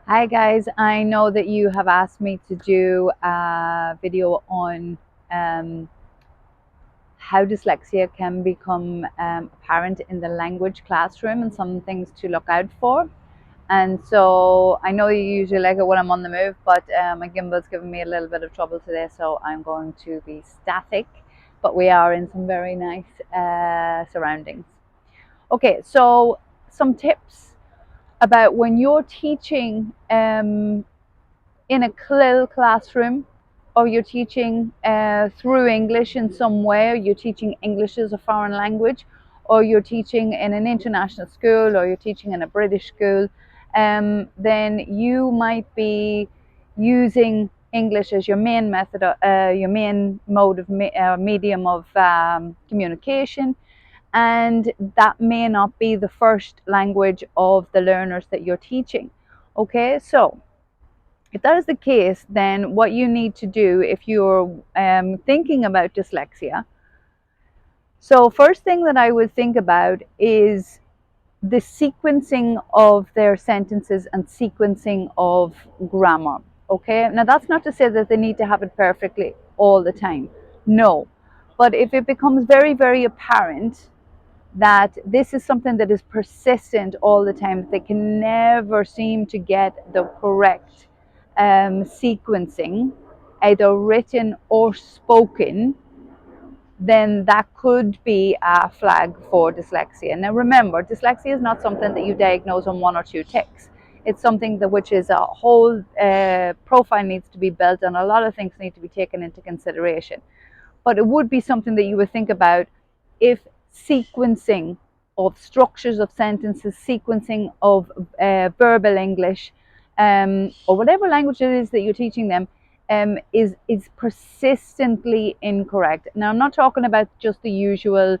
Hi guys, I know that you have asked me to do a video on um, how dyslexia can become apparent in the language classroom and some things to look out for. And so I know you usually like it when I'm on the move, but my gimbal's giving me a little bit of trouble today, so I'm going to be static, but we are in some very nice surroundings. Okay, so some tips about when you're teaching in a CLIL classroom, or you're teaching through English in some way, or you're teaching English as a foreign language, or you're teaching in an international school, or you're teaching in a British school, then you might be using English as your main method, your main mode of medium of communication, and that may not be the first language of the learners that you're teaching. Okay, so if that is the case, then what you need to do if you're thinking about dyslexia, so first thing that I would think about is the sequencing of their sentences and sequencing of grammar. Okay, now that's not to say that they need to have it perfectly all the time. No, but if it becomes very, very apparent that this is something that is persistent all the time, they can never seem to get the correct sequencing, either written or spoken, then that could be a flag for dyslexia. Now remember, dyslexia is not something that you diagnose on one or two ticks. It's something that which is a whole profile needs to be built, and a lot of things need to be taken into consideration. But it would be something that you would think about if sequencing of structures of sentences, sequencing of verbal English, or whatever language it is that you're teaching them, is persistently incorrect. Now, I'm not talking about just the usual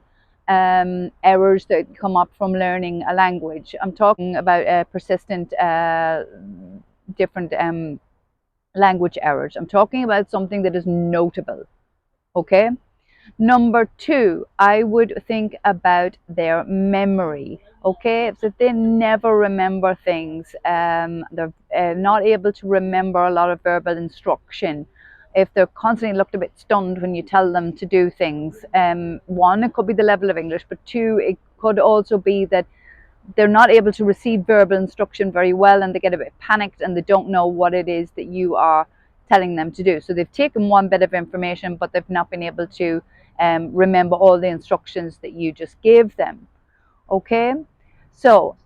errors that come up from learning a language. I'm talking about persistent different language errors. I'm talking about something that is notable. Okay. Number two, I would think about their memory. Okay, so they never remember things. They're not able to remember a lot of verbal instruction. If they're constantly looked a bit stunned when you tell them to do things, one, it could be the level of English, but two, it could also be that they're not able to receive verbal instruction very well, and they get a bit panicked and they don't know what it is that you are telling them to do. So they've taken one bit of information, but they've not been able to remember all the instructions that you just gave them. Okay, so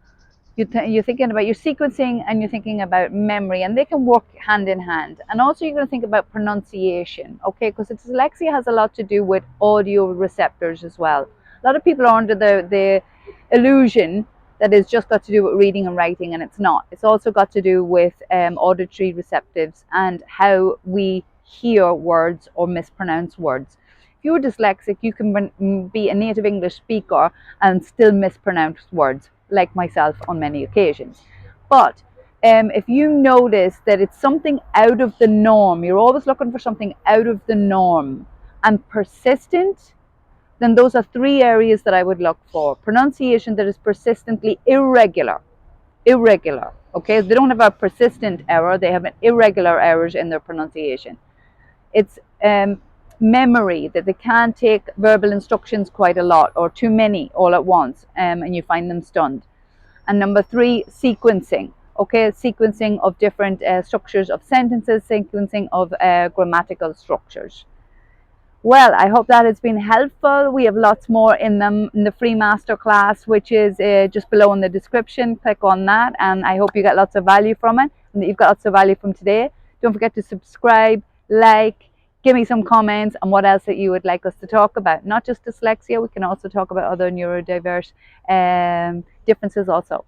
you're thinking about your sequencing and you're thinking about memory, and they can work hand in hand. And also you're going to think about pronunciation, okay, because dyslexia has a lot to do with audio receptors as well. A lot of people are under the illusion that it's just got to do with reading and writing, and it's not. It's also got to do with auditory receptives and how we hear words or mispronounce words. If you're dyslexic, you can be a native English speaker and still mispronounce words, like myself on many occasions. But if you notice that it's something out of the norm, you're always looking for something out of the norm and persistent, then those are three areas that I would look for. Pronunciation that is persistently irregular. Irregular. Okay, they don't have a persistent error, they have an irregular errors in their pronunciation. It's memory, that they can't take verbal instructions quite a lot or too many all at once, and you find them stunned. And number three, sequencing. Okay, sequencing of different structures of sentences, sequencing of grammatical structures. Well, I hope that has been helpful. We have lots more in them in the free masterclass, which is just below in the description. Click on that, and I hope you get lots of value from it, and that you've got lots of value from today. Don't forget to subscribe, like, give me some comments on what else that you would like us to talk about. Not just dyslexia, we can also talk about other neurodiverse differences also.